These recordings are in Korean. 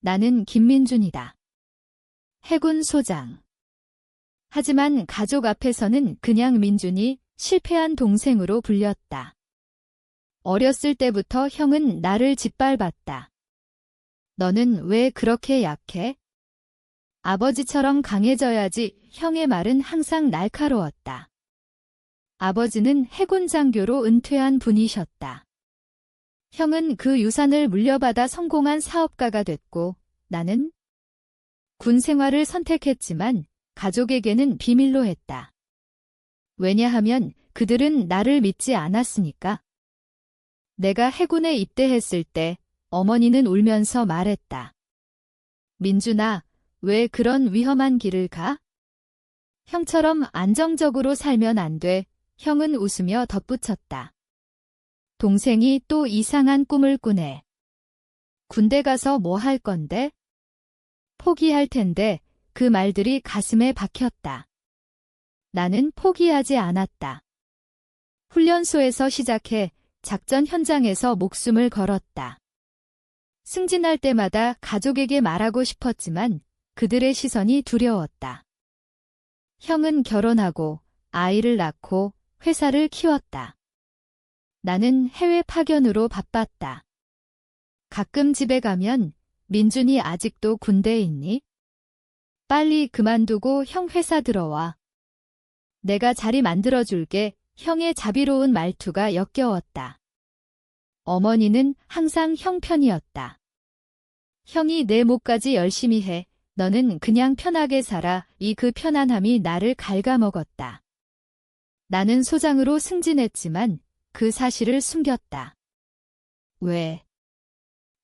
나는 김민준이다. 해군 소장. 하지만 가족 앞에서는 그냥 민준이 실패한 동생으로 불렸다. 어렸을 때부터 형은 나를 짓밟았다. 너는 왜 그렇게 약해? 아버지처럼 강해져야지. 형의 말은 항상 날카로웠다. 아버지는 해군 장교로 은퇴한 분이셨다. 형은 그 유산을 물려받아 성공한 사업가가 됐고 나는 군 생활을 선택했지만 가족에게는 비밀로 했다. 왜냐하면 그들은 나를 믿지 않았으니까. 내가 해군에 입대했을 때 어머니는 울면서 말했다. 민준아, 왜 그런 위험한 길을 가? 형처럼 안정적으로 살면 안 돼. 형은 웃으며 덧붙였다. 동생이 또 이상한 꿈을 꾸네. 군대 가서 뭐 할 건데? 포기할 텐데. 그 말들이 가슴에 박혔다. 나는 포기하지 않았다. 훈련소에서 시작해 작전 현장에서 목숨을 걸었다. 승진할 때마다 가족에게 말하고 싶었지만 그들의 시선이 두려웠다. 형은 결혼하고 아이를 낳고 회사를 키웠다. 나는 해외 파견으로 바빴다. 가끔 집에 가면 민준이 아직도 군대에 있니? 빨리 그만두고 형 회사 들어와. 내가 자리 만들어줄게. 형의 자비로운 말투가 역겨웠다. 어머니는 항상 형 편이었다. 형이 내 몫까지 열심히 해. 너는 그냥 편하게 살아. 그 편안함이 나를 갉아먹었다. 나는 소장으로 승진했지만 그 사실을 숨겼다. 왜?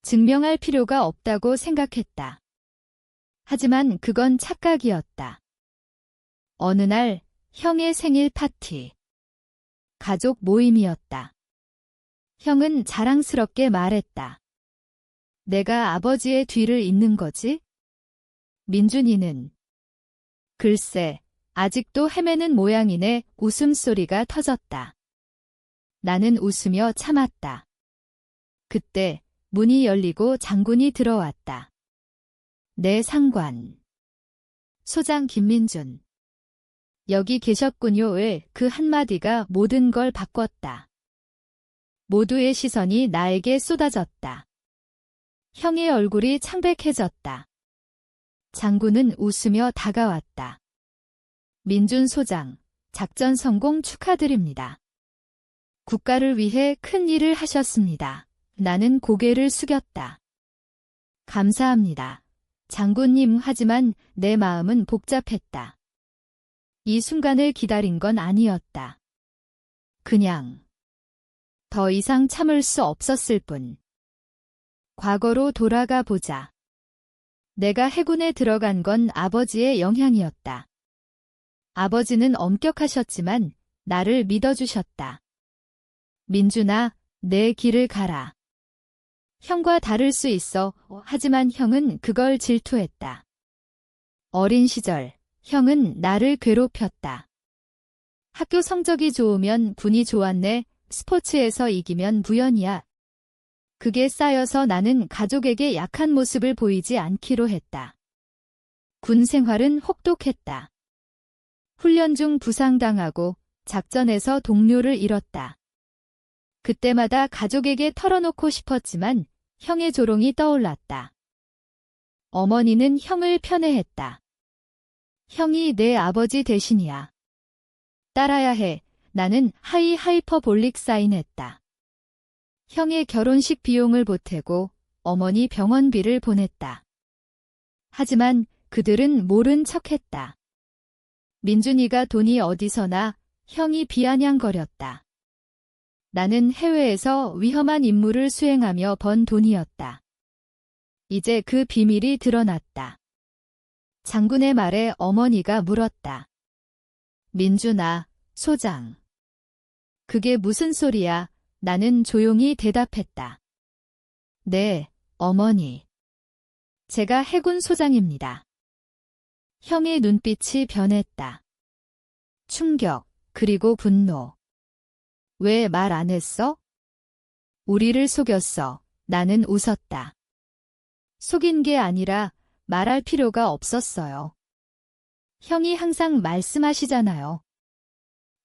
증명할 필요가 없다고 생각했다. 하지만 그건 착각이었다. 어느 날 형의 생일 파티. 가족 모임이었다. 형은 자랑스럽게 말했다. 내가 아버지의 뒤를 잇는 거지? 민준이는 글쎄, 아직도 헤매는 모양이네. 웃음소리가 터졌다. 나는 웃으며 참았다. 그때 문이 열리고 장군이 들어왔다. 내 상관. 소장 김민준. 여기 계셨군요.의 그 한마디가 모든 걸 바꿨다. 모두의 시선이 나에게 쏟아졌다. 형의 얼굴이 창백해졌다. 장군은 웃으며 다가왔다. 민준 소장, 작전 성공 축하드립니다. 국가를 위해 큰 일을 하셨습니다. 나는 고개를 숙였다. 감사합니다. 장군님. 하지만 내 마음은 복잡했다. 이 순간을 기다린 건 아니었다. 그냥 더 이상 참을 수 없었을 뿐. 과거로 돌아가 보자. 내가 해군에 들어간 건 아버지의 영향이었다. 아버지는 엄격하셨지만 나를 믿어주셨다. 민준아, 내 길을 가라. 형과 다를 수 있어. 하지만 형은 그걸 질투했다. 어린 시절, 형은 나를 괴롭혔다. 학교 성적이 좋으면 군이 좋았네. 스포츠에서 이기면 부연이야. 그게 쌓여서 나는 가족에게 약한 모습을 보이지 않기로 했다. 군 생활은 혹독했다. 훈련 중 부상당하고 작전에서 동료를 잃었다. 그때마다 가족에게 털어놓고 싶었지만 형의 조롱이 떠올랐다. 어머니는 형을 편애했다. 형이 내 아버지 대신이야. 따라야 해. 나는 하이퍼볼릭 사인했다. 형의 결혼식 비용을 보태고 어머니 병원비를 보냈다. 하지만 그들은 모른 척했다. 민준이가 돈이 어디서나. 형이 비아냥거렸다. 나는 해외에서 위험한 임무를 수행하며 번 돈이었다. 이제 그 비밀이 드러났다. 장군의 말에 어머니가 물었다. 민준아, 소장. 그게 무슨 소리야? 나는 조용히 대답했다. 네, 어머니. 제가 해군 소장입니다. 형의 눈빛이 변했다. 충격, 그리고 분노. 왜 말 안 했어? 우리를 속였어. 나는 웃었다. 속인 게 아니라 말할 필요가 없었어요. 형이 항상 말씀하시잖아요.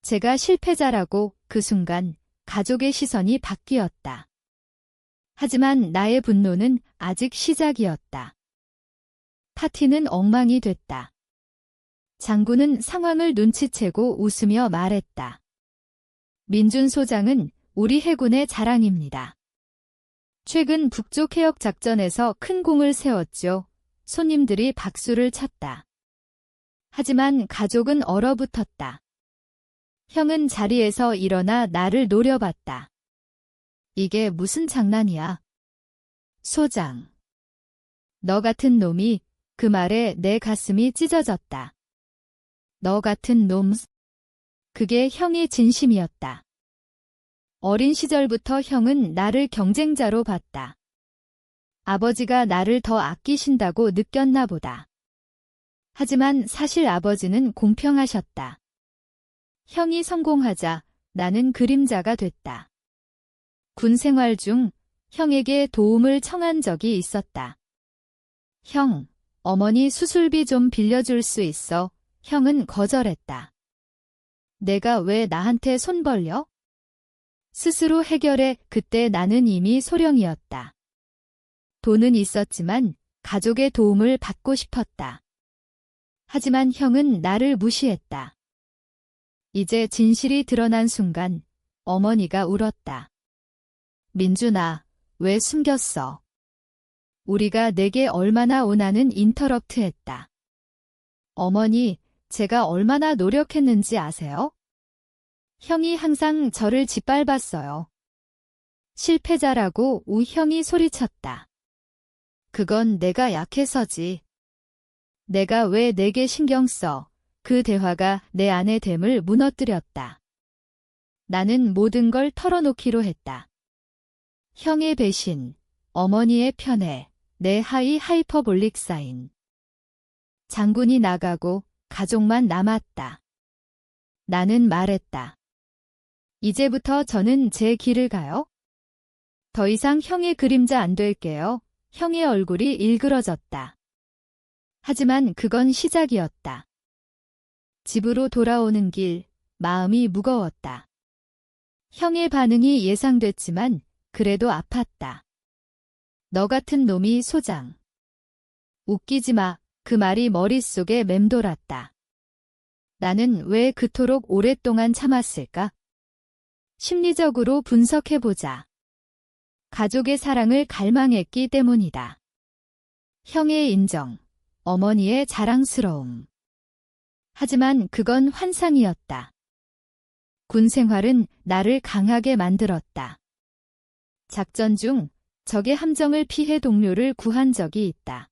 제가 실패자라고. 그 순간 가족의 시선이 바뀌었다. 하지만 나의 분노는 아직 시작이었다. 파티는 엉망이 됐다. 장군은 상황을 눈치채고 웃으며 말했다. 민준 소장은 우리 해군의 자랑입니다. 최근 북쪽 해역 작전에서 큰 공을 세웠죠. 손님들이 박수를 쳤다. 하지만 가족은 얼어붙었다. 형은 자리에서 일어나 나를 노려봤다. 이게 무슨 장난이야? 소장. 너 같은 놈이. 그 말에 내 가슴이 찢어졌다. 너 같은 놈. 그게 형의 진심이었다. 어린 시절부터 형은 나를 경쟁자로 봤다. 아버지가 나를 더 아끼신다고 느꼈나 보다. 하지만 사실 아버지는 공평하셨다. 형이 성공하자 나는 그림자가 됐다. 군 생활 중 형에게 도움을 청한 적이 있었다. 형, 어머니 수술비 좀 빌려줄 수 있어? 형은 거절했다. 내가 왜 나한테 손 벌려? 스스로 해결해. 그때 나는 이미 소령이었다. 돈은 있었지만 가족의 도움을 받고 싶었다. 하지만 형은 나를 무시했다. 이제 진실이 드러난 순간 어머니가 울었다. 민준아, 왜 숨겼어? 우리가 내게 얼마나 원하는 인터럽트했다. 어머니, 제가 얼마나 노력했는지 아세요? 형이 항상 저를 짓밟았어요. 실패자라고 형이 소리쳤다. 그건 내가 약해서지. 내가 왜 내게 신경 써? 그 대화가 내 안의 댐을 무너뜨렸다. 나는 모든 걸 털어놓기로 했다. 형의 배신, 어머니의 편애, 내 하이퍼볼릭 사인. 장군이 나가고 가족만 남았다. 나는 말했다. 이제부터 저는 제 길을 가요. 더 이상 형의 그림자 안 될게요. 형의 얼굴이 일그러졌다. 하지만 그건 시작이었다. 집으로 돌아오는 길, 마음이 무거웠다. 형의 반응이 예상됐지만 그래도 아팠다. 너 같은 놈이 소장. 웃기지 마. 그 말이 머릿속에 맴돌았다. 나는 왜 그토록 오랫동안 참았을까? 심리적으로 분석해보자. 가족의 사랑을 갈망했기 때문이다. 형의 인정, 어머니의 자랑스러움. 하지만 그건 환상이었다. 군 생활은 나를 강하게 만들었다. 작전 중 적의 함정을 피해 동료를 구한 적이 있다.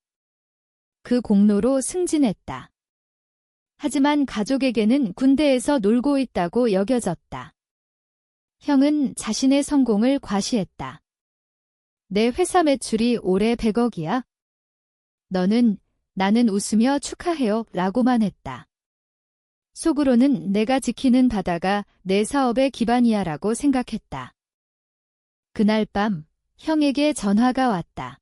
그 공로로 승진했다. 하지만 가족에게는 군대에서 놀고 있다고 여겨졌다. 형은 자신의 성공을 과시했다. 내 회사 매출이 올해 100억이야. 나는 웃으며 축하해요 라고만 했다. 속으로는 내가 지키는 바다가 내 사업의 기반이야 라고 생각했다. 그날 밤 형에게 전화가 왔다.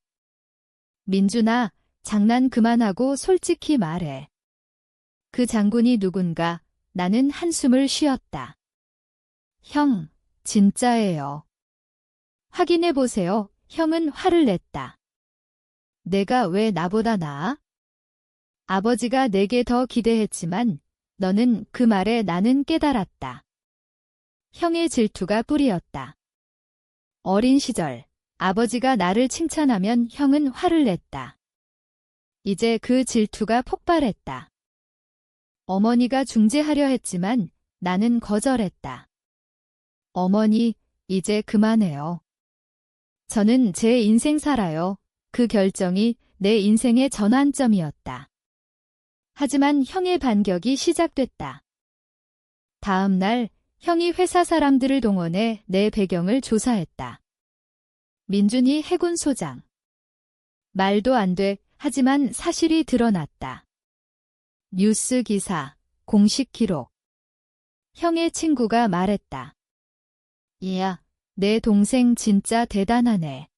민준아, 장난 그만하고 솔직히 말해. 그 장군이 누군가. 나는 한숨을 쉬었다. 형, 진짜예요. 확인해보세요. 형은 화를 냈다. 내가 왜 나보다 나아? 아버지가 내게 더 기대했지만 너는 그 말에 나는 깨달았다. 형의 질투가 뿌리였다. 어린 시절 아버지가 나를 칭찬하면 형은 화를 냈다. 이제 그 질투가 폭발했다. 어머니가 중재하려 했지만 나는 거절했다. 어머니, 이제 그만해요. 저는 제 인생 살아요. 그 결정이 내 인생의 전환점이었다. 하지만 형의 반격이 시작됐다. 다음 날 형이 회사 사람들을 동원해 내 배경을 조사했다. 민준이 해군 소장. 말도 안 돼. 하지만 사실이 드러났다. 뉴스 기사, 공식 기록. 형의 친구가 말했다. 이야, 내 동생 진짜 대단하네.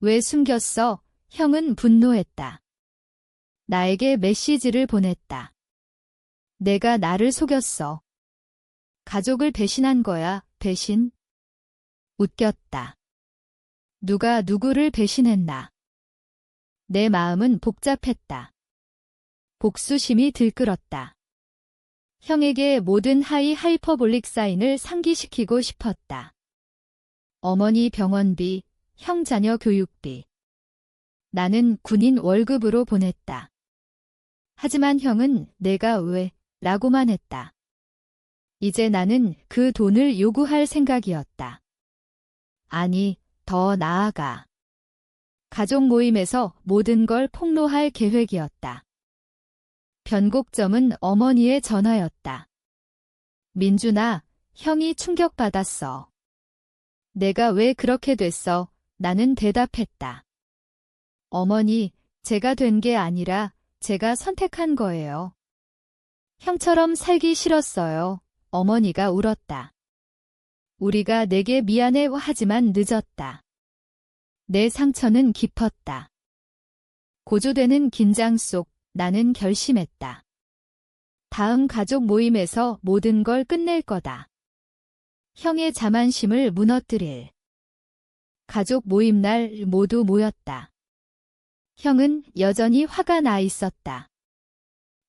왜 숨겼어? 형은 분노했다. 나에게 메시지를 보냈다. 내가 나를 속였어. 가족을 배신한 거야, 배신? 웃겼다. 누가 누구를 배신했나? 내 마음은 복잡했다. 복수심이 들끓었다. 형에게 모든 하이퍼볼릭 사인을 상기시키고 싶었다. 어머니 병원비, 형 자녀 교육비. 나는 군인 월급으로 보냈다. 하지만 형은 내가 왜? 라고만 했다. 이제 나는 그 돈을 요구할 생각이었다. 아니, 더 나아가. 가족 모임에서 모든 걸 폭로할 계획이었다. 변곡점은 어머니의 전화였다. 민준아, 형이 충격받았어. 내가 왜 그렇게 됐어? 나는 대답했다. 어머니, 제가 된 게 아니라 제가 선택한 거예요. 형처럼 살기 싫었어요. 어머니가 울었다. 우리가 내게 미안해 하지만 늦었다. 내 상처는 깊었다. 고조되는 긴장 속 나는 결심했다. 다음 가족 모임에서 모든 걸 끝낼 거다. 형의 자만심을 무너뜨릴. 가족 모임 날 모두 모였다. 형은 여전히 화가 나 있었다.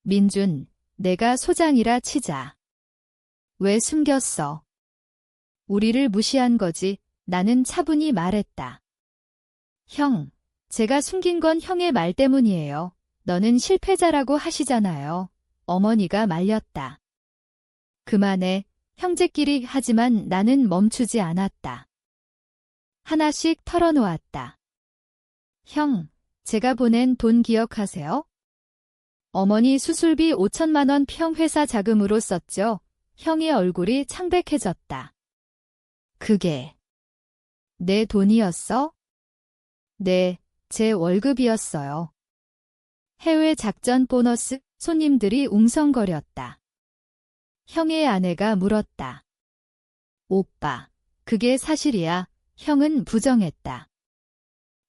민준, 내가 소장이라 치자. 왜 숨겼어? 우리를 무시한 거지. 나는 차분히 말했다. 형, 제가 숨긴 건 형의 말 때문이에요. 너는 실패자라고 하시잖아요. 어머니가 말렸다. 그만해. 형제끼리 하지만 나는 멈추지 않았다. 하나씩 털어놓았다. 형, 제가 보낸 돈 기억하세요? 어머니 수술비 5천만 원 평회사 자금으로 썼죠. 형의 얼굴이 창백해졌다. 그게 내 돈이었어? 네, 제 월급이었어요. 해외 작전 보너스, 손님들이 웅성거렸다. 형의 아내가 물었다. 오빠, 그게 사실이야? 형은 부정했다.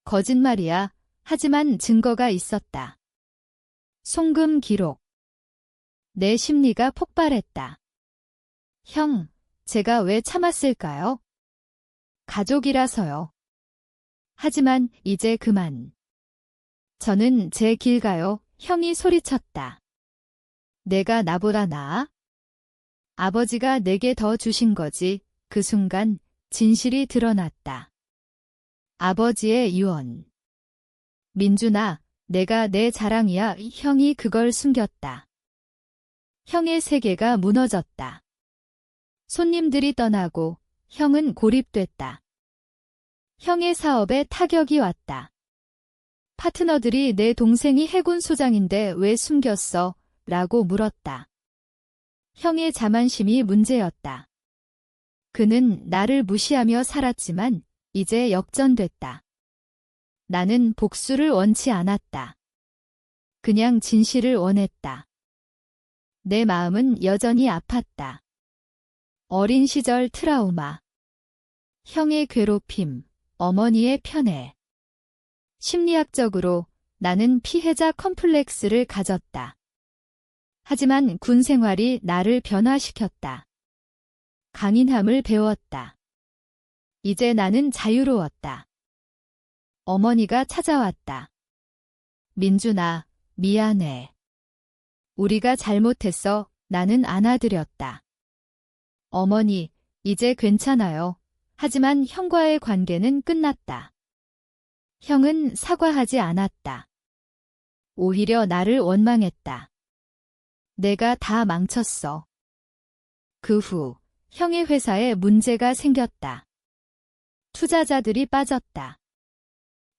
거짓말이야. 하지만 증거가 있었다. 송금 기록. 내 심리가 폭발했다. 형, 제가 왜 참았을까요? 가족이라서요. 하지만 이제 그만. 저는 제 길 가요. 형이 소리쳤다. 내가 나보다 나아? 아버지가 내게 더 주신 거지. 그 순간 진실이 드러났다. 아버지의 유언. 민준아, 내가 내 자랑이야. 형이 그걸 숨겼다. 형의 세계가 무너졌다. 손님들이 떠나고 형은 고립됐다. 형의 사업에 타격이 왔다. 파트너들이 내 동생이 해군 소장인데 왜 숨겼어? 라고 물었다. 형의 자만심이 문제였다. 그는 나를 무시하며 살았지만 이제 역전됐다. 나는 복수를 원치 않았다. 그냥 진실을 원했다. 내 마음은 여전히 아팠다. 어린 시절 트라우마. 형의 괴롭힘, 어머니의 편애. 심리학적으로 나는 피해자 컴플렉스를 가졌다. 하지만 군 생활이 나를 변화시켰다. 강인함을 배웠다. 이제 나는 자유로웠다. 어머니가 찾아왔다. 민준아, 미안해. 우리가 잘못했어. 나는 안아드렸다. 어머니, 이제 괜찮아요. 하지만 형과의 관계는 끝났다. 형은 사과하지 않았다. 오히려 나를 원망했다. 내가 다 망쳤어. 그 후, 형의 회사에 문제가 생겼다. 투자자들이 빠졌다.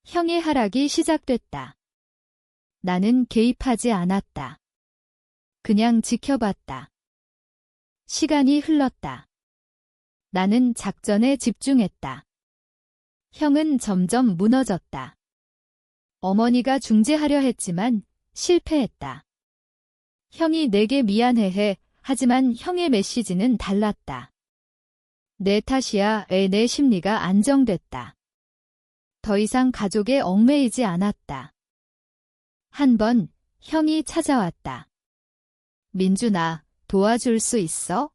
형의 하락이 시작됐다. 나는 개입하지 않았다. 그냥 지켜봤다. 시간이 흘렀다. 나는 작전에 집중했다. 형은 점점 무너졌다. 어머니가 중재하려 했지만 실패했다. 형이 내게 미안해해. 하지만 형의 메시지는 달랐다. 내 탓이야. 내 심리가 안정됐다. 더 이상 가족에 얽매이지 않았다. 한 번 형이 찾아왔다. 민준아, 도와줄 수 있어?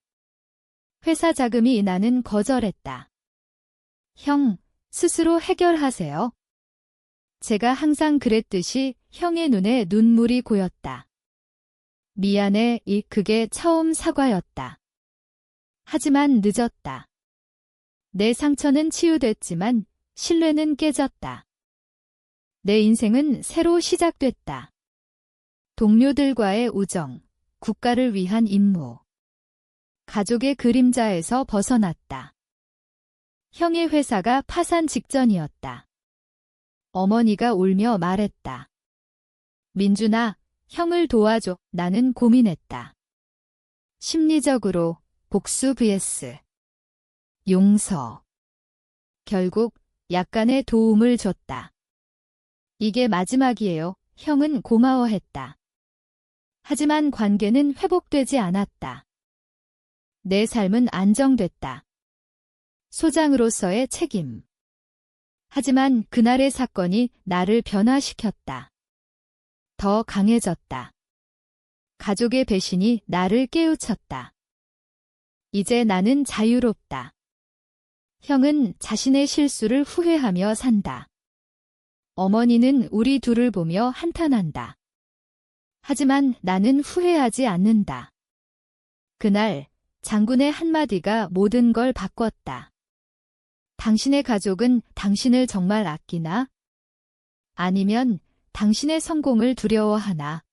회사 자금이 나는 거절했다. 형, 스스로 해결하세요. 제가 항상 그랬듯이 형의 눈에 눈물이 고였다. 미안해, 그게 처음 사과였다. 하지만 늦었다. 내 상처는 치유됐지만 신뢰는 깨졌다. 내 인생은 새로 시작됐다. 동료들과의 우정, 국가를 위한 임무. 가족의 그림자에서 벗어났다. 형의 회사가 파산 직전이었다. 어머니가 울며 말했다. 민준아, 형을 도와줘. 나는 고민했다. 심리적으로 복수 vs 용서. 결국 약간의 도움을 줬다. 이게 마지막이에요. 형은 고마워했다. 하지만 관계는 회복되지 않았다. 내 삶은 안정됐다. 소장으로서의 책임. 하지만 그날의 사건이 나를 변화시켰다. 더 강해졌다. 가족의 배신이 나를 깨우쳤다. 이제 나는 자유롭다. 형은 자신의 실수를 후회하며 산다. 어머니는 우리 둘을 보며 한탄한다. 하지만 나는 후회하지 않는다. 그날 장군의 한마디가 모든 걸 바꿨다. 당신의 가족은 당신을 정말 아끼나? 아니면 당신의 성공을 두려워하나?